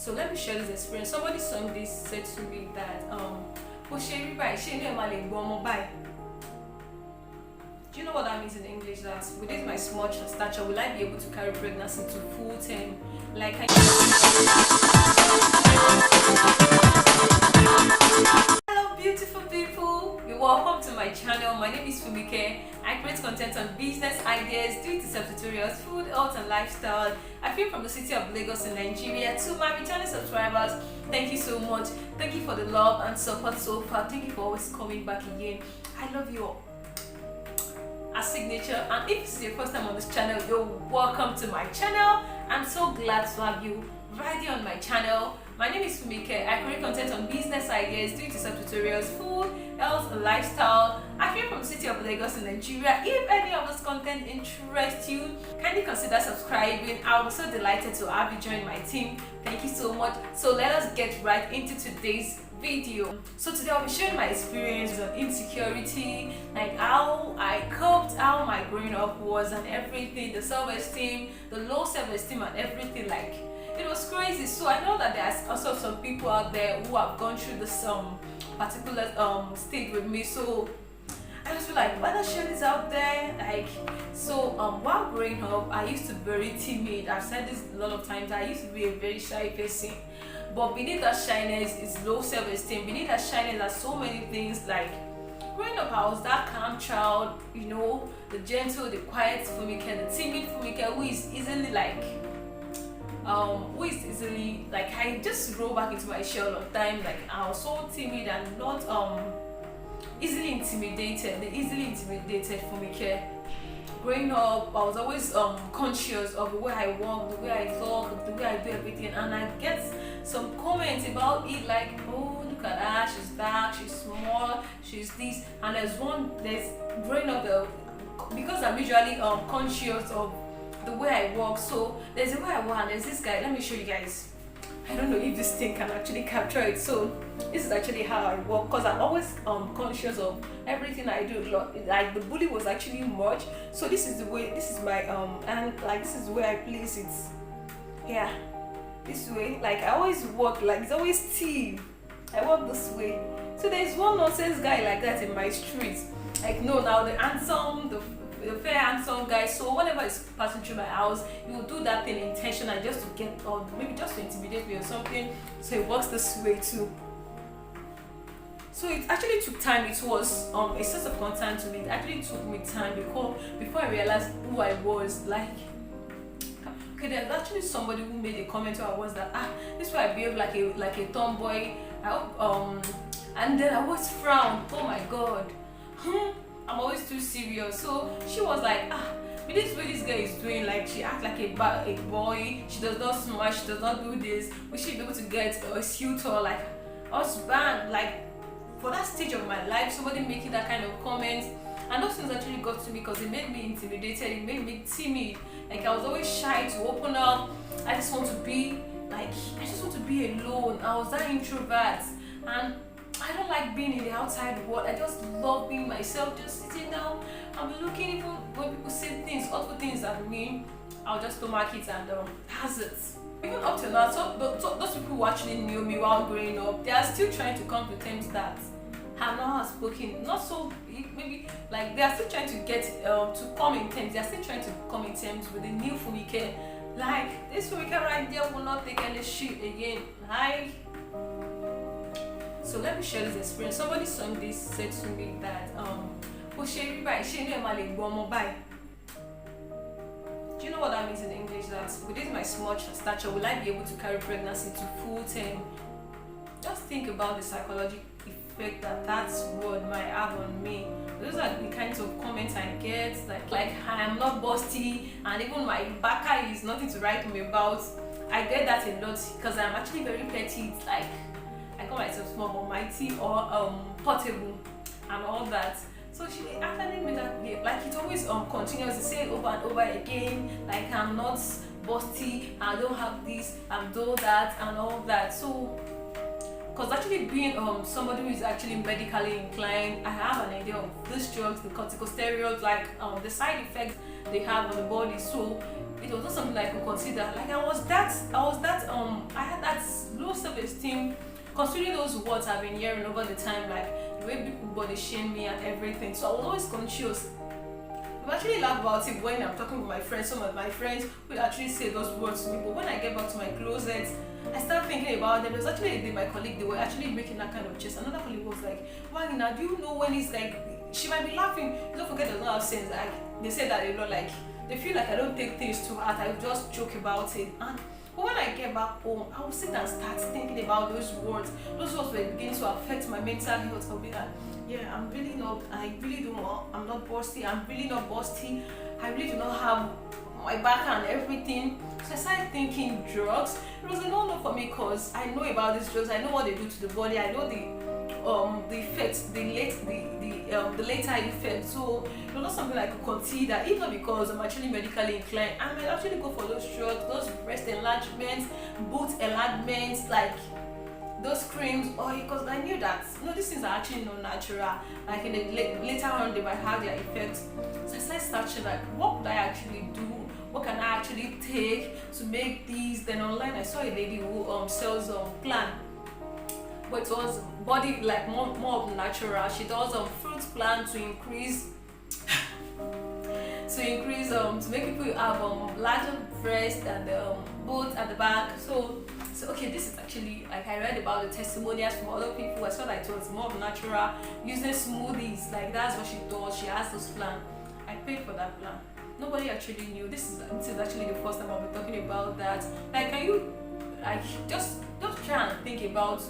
So let me share this experience. Somebody Sunday said to me that do you know what that means in English? That with this my small stature, will I be able to carry pregnancy to full term? Like Hello beautiful people, you're welcome to my channel. My name is Fumike. I create content on business ideas, do-it-yourself tutorials, food, health and lifestyle. I feel from the city of Lagos in Nigeria. To my returning subscribers, thank you so much. Thank you for the love and support so far. Thank you for always coming back again. I love you all. A signature, and if this is your first time on this channel, you're welcome to my channel. I'm so glad to have you right here on my channel. My name is Fumike. I create content on business ideas, do-it-yourself tutorials, food, health and lifestyle. I came from the city of Lagos in Nigeria. If any of this content interests you, kindly consider subscribing. I was so delighted to have you join my team. Thank you so much. So let us get right into today's video. So today I'll be sharing my experience on insecurity, like how I coped, how my growing up was and everything, the self-esteem, the low self-esteem and everything. Like it was crazy. So I know that there's also some people out there who have gone through this particular state with me. So I just feel like why not share this out there? Like so while growing up, I used to be very timid. I've said this a lot of times. I used to be a very shy person. But beneath that shyness is low self-esteem. Beneath that shyness are so many things. Like growing up, I was that calm child, you know, the gentle, the quiet Fumike, the timid Fumike who is easily I just roll back into my shell all the time. Like I was so timid and not easily intimidated. The easily intimidated Fumike. Growing up, I was always conscious of the way I walk, the way I talk, the way I do everything, and I get some comments about it like, oh, look at her, she's dark, she's small, she's this, and there's growing up because I'm usually conscious of the way I walk. So there's a way I walk and there's this guy. Let me show you guys. I don't know if this thing can actually capture it. So this is actually how I walk, because I'm always conscious of everything I do. Like the bully was actually much. So this is the way, this is my and like this is the way I place it. Yeah, this way. Like I always walk like it's always T. I walk this way. So there's one nonsense guy like that in my street. Like no, now the handsome, the fair handsome guy. So whenever he's passing through my house, he will do that thing intentionally just to get, or maybe just to intimidate me or something. So he walks this way too. So it actually took time. It was a source of concern to me. It actually took me time before I realized who I was. Like okay, there's actually somebody who made a comment where I was that this way I behave like a tomboy. I hope and then I was frowned. Oh my god. I'm always too serious. So she was like, with this way this girl is doing, like she acts like a boy, she does not smile, she does not do this, we should be able to get a suitor like husband. Like for that stage of my life, somebody making that kind of comment, and those things actually got to me because it made me intimidated, it made me timid. Like I was always shy to open up. I just want to be alone. I was that introvert, and I don't like being in the outside world. I just love being myself, just sitting down. I'll be looking, even when people say things, awful things at me, I'll just stomach it and that's it. Even up till now, so those people who actually knew me while growing up, they are still trying to come to terms that I'm not outspoken, not so maybe like they are still trying to get to come in terms. They are still trying to come in terms with the new Fumike. Like this Fumike right there will not take any shit again. Like. So let me share this experience. Somebody Sunday said to me that do you know what that means in English? That with my small stature, will I be able to carry pregnancy to full term? Just think about the psychological effect that word might have on me. Those are the kinds of comments I get, like I am not busty, and even my baka is nothing to write home about. I get that a lot because I'm actually very petite. Like I call myself small but mighty, or portable and all that. So she actually made that clear. Like it always continues to say it over and over again. Like I'm not busty, I don't have this, I'm do that and all that. So because actually being somebody who is actually medically inclined, I have an idea of these drugs, the corticosteroids, like the side effects they have on the body. So it was not something I could consider. Like I had that self-esteem, considering those words I've been hearing over the time, like the way people body shame me and everything. So I was always conscious. I actually laugh about it when I'm talking with my friends. Some of my friends will actually say those words to me, but when I get back to my closet, I start thinking about them. There was actually a day my colleague, they were actually making that kind of jest. Another colleague was like, Wagner, do you know when it's like, she might be laughing, don't forget does not have sense. Like, they say that a lot, like, they feel like I don't take things too hard, I just joke about it. And but when I get back home, I will sit and start thinking about those words. Those words were beginning to affect my mental health. I'll be like, yeah, I'm really not, I really don't want, I'm not busty, I'm really not busty, I really do not have my back and everything. So I started thinking drugs. It was a no-no for me because I know about these drugs, I know what they do to the body, I know the effects, the later effects. So it was not something I could consider, even because I'm actually medically inclined. I might actually go for those drugs, those breast enlargements, boob enlargements, like those creams, or because I knew that these things are actually not natural. Like in the later on, they might have their effects. So I started searching, like, what could I actually do? What can I actually take to make these? Then online, I saw a lady who sells plant, but it was body like more of natural. She does fruit plant to increase to make people have larger breast and both at the back. So okay, this is actually, like, I read about the testimonials from other people. I saw that it was more of natural, using smoothies, like that's what she does. She has this plan. I paid for that plan. Nobody actually knew. This is actually the first time I'll be talking about that. Like, can you, like, just try and think about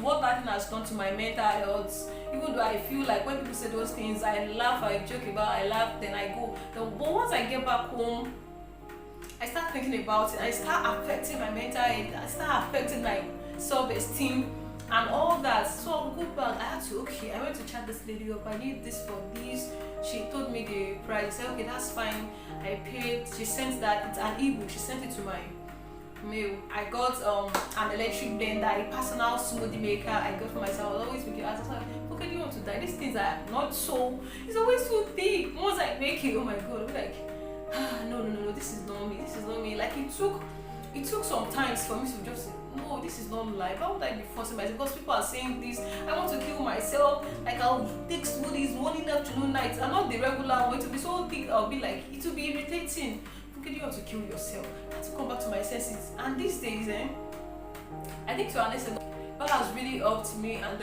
what that thing has done to my mental health. Even though I feel like when people say those things, I laugh, I joke about, I laugh, then I go. But once I get back home, I start thinking about it. I start affecting my mental health. I start affecting my self-esteem and all that. So I'll go back. I had to, okay, I went to chat this lady up. I need this for this. She told me the price. I said, okay, that's fine. I paid. She sent that. It's an ebook. She sent it to my mail. I got an electric blender, a personal smoothie maker. I got for myself. I was always making. I was like, okay, do you want to die? These things are not so. It's always so thick. Once I make it, oh my god, I'm like, no, this is not me. Like, it took some time for me to just say, no, this is not life. Why would I be forcing myself? Because people are saying this, I want to kill myself. Like, I'll take smoothies morning, afternoon, night. I'm not the regular one. It will be so thick. I'll be like, it will be irritating. Okay, you want to kill yourself. I have to come back to my senses. And these days, I think to an extent, God has really helped me, and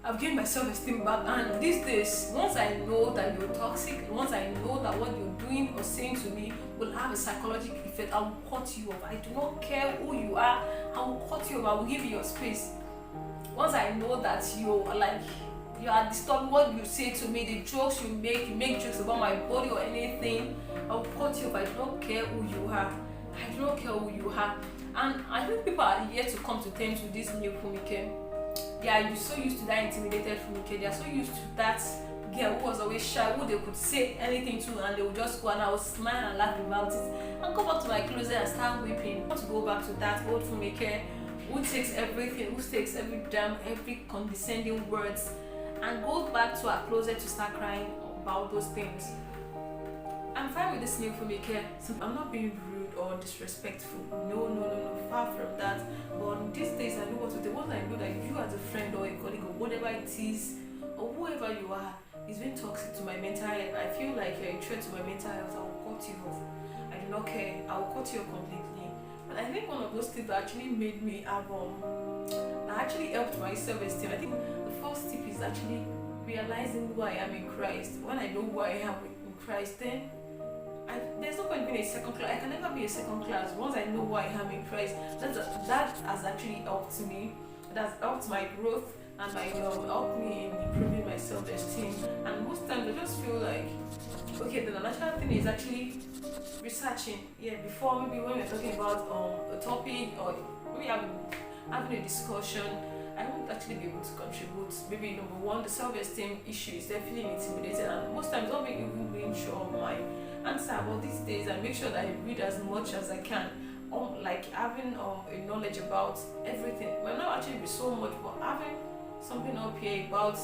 I've gained my self-esteem back. And these days, once I know that you're toxic, once I know that what you're doing or saying to me will have a psychological effect, I will cut you off. I do not care who you are. I will cut you off. I will give you your space. Once I know that you are disturbing what you say to me, the jokes you make jokes about my body or anything, I will cut you off. I do not care who you are. I do not care who you are. And I think people are yet to come to terms with this new Fumike. They are so used to that intimidated Fumike. They are so used to that girl who was always shy, who they could say anything to and they would just go and I would smile and laugh about it and go back to my closet and start weeping. I want to go back to that old Fumike who takes everything, who takes every damn, every condescending words and goes back to her closet to start crying about those things. I'm fine with this new Fumike. I'm not being rude or disrespectful. No, far from that. But these days I know what to do. Once I know that you as a friend or a colleague or whatever it is, or whoever you are, is being toxic to my mental health, I feel like you're a threat to my mental health, I will cut you off. I do not care. I will cut you off completely. But I think one of those things that actually made me have that actually helped my self-esteem. I think the first tip is actually realizing who I am in Christ. When I know who I am in Christ, then there's no point being a second class. I can never be a second class. Once I know who I am in Christ, that has actually helped me. It has helped my growth and helped me in improving my self-esteem. And most times I just feel like, okay, the natural thing is actually researching. Yeah, before maybe when we're talking about a topic or maybe having a discussion, I won't actually be able to contribute. Maybe number one, the self-esteem issue is definitely intimidating, and most times not even being sure of my answer. But these days I make sure that I read as much as I can, like having a knowledge about everything. It might not actually be so much, but having something up here about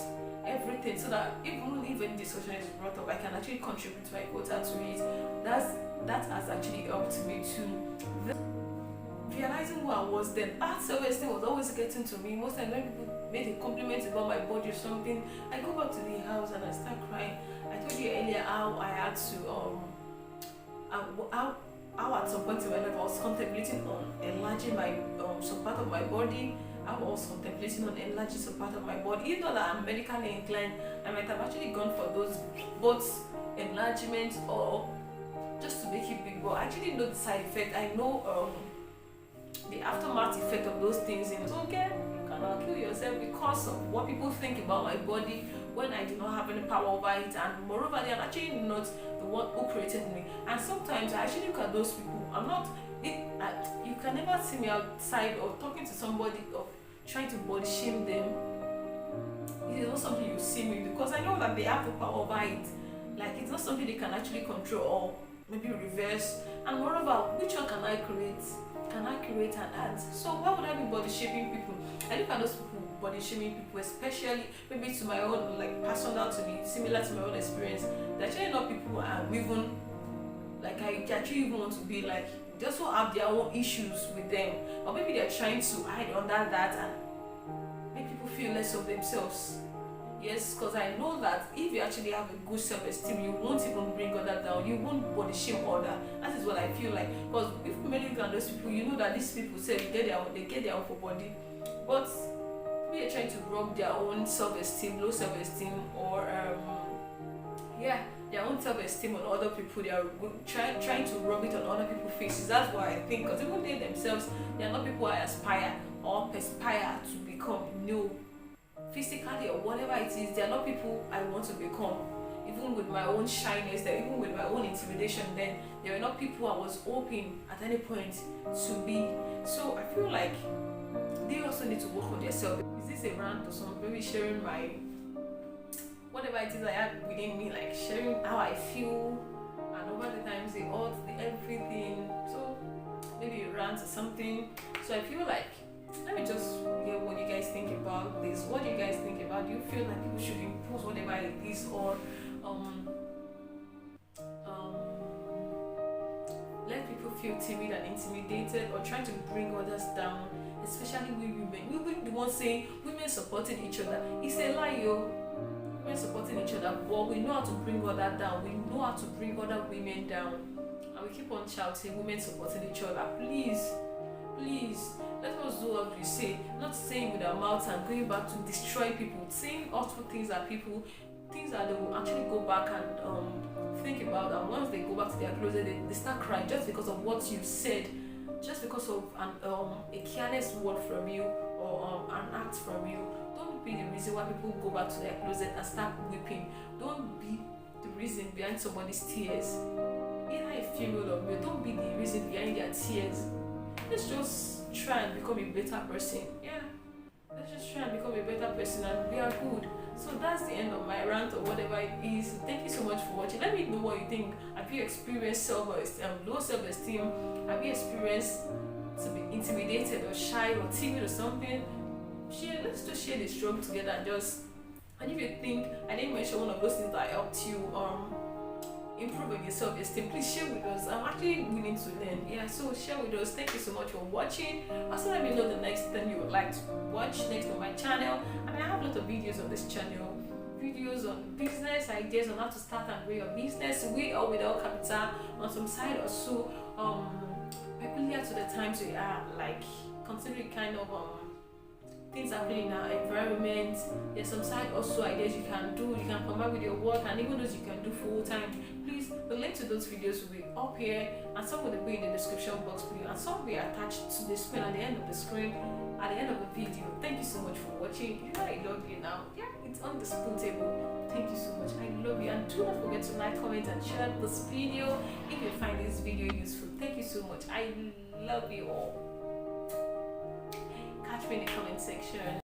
everything, so that even if any discussion is brought up, I can actually contribute my quota to it. That has actually helped me too. realizing who I was then. That self-esteem was always getting to me. Most times when people made a compliment about my body or something, I go back to the house and I start crying. I told you earlier how I had to how at some point in my life I was contemplating on enlarging my some part of my body. I was contemplating on enlarging some part of my body. Even though that I'm medically inclined, I might have actually gone for those both enlargement or just to make it big. But I actually know the side effect. I know the aftermath effect of those things. And so okay, you cannot kill yourself because of what people think about my body when I do not have any power over it, and moreover they are actually not the one who created me. And sometimes I actually look at those people. I'm not you can never see me outside or talking to somebody or trying to body shame them. It is not something you see me, because I know that they have the power over it. Like, it's not something they can actually control or maybe reverse. And moreover, which one can I create? Can I create and add? So why would I be body shaming people? I look at those people body shaming people, especially maybe to my own, like, personal to me, similar to my own experience. They're actually not people I'm even like I actually even want to be like. They also have their own issues with them, or maybe they're trying to hide under that and make people feel less of themselves. Yes, because I know that if you actually have a good self-esteem, you won't even bring other down, you won't body shame other. That is what I feel like. Because if many look at those people, you know that these people say they get their own for body, but we are trying to rub their own self-esteem, low self-esteem, or their own self-esteem on other people. They are trying to rub it on other people's faces. That's why I think, because even they themselves, they are not people I aspire or perspire to become. No, physically or whatever it is, they are not people I want to become. Even with my own shyness, even with my own intimidation, then they were not people I was hoping at any point to be. So I feel like they also need to work on themselves. Is this a rant or something? Maybe sharing my whatever it is I have within me, like sharing how I feel, and over the times the odds, the everything. So maybe a rant or something. So I feel like, let me just hear what you guys think about this. What do you guys think about? Do you feel like people should impose whatever it is, or let people feel timid and intimidated, or trying to bring others down, especially we women? We will the ones saying women supporting each other. It's a lie, yo. Women supporting each other, but we know how to bring others down. We know how to bring other women down, and we keep on shouting women supporting each other. Please, let us do what we say, not saying with our mouths and going back to destroy people, saying awful things that people, things that they will actually go back and think about, and once they go back to their closet, they start crying just because of what you said, just because of a careless word from you, or an act from you. Don't be the reason why people go back to their closet and start weeping. Don't be the reason behind somebody's tears. Either a female or male, don't be the reason behind their tears. Let's just try and become a better person. Yeah, let's just try and become a better person, and we are good. So that's the end of my rant or whatever it is. Thank you so much for watching. Let me know what you think. Have you experienced low self-esteem? Have you experienced to be intimidated or shy or timid or something? Let's just share the struggle together, and if you think I didn't mention one of those things that helped you improve on your self-esteem, please share with us. I'm actually willing to learn. Yeah, so share with us. Thank you so much for watching. Also, let me know the next thing you would like to watch next on my channel. And I have a lot of videos on this channel, videos on business ideas, on how to start and grow your business with or without capital, on some side or so peculiar to the times we are, like considering kind of things happening in our environment. There's some side also ideas you can do. You can come up with your work, and even those you can do full time. Please, the link to those videos will be up here, and some will be in the description box for you, and some will be attached to the screen at the end of the screen, at the end of the video. Thank you so much for watching. You know I love you now. Yeah, it's undisputable. Thank you so much. I love you, and do not forget to like, comment, and share this video if you find this video useful. Thank you so much. I love you all. Catch me in the comment section.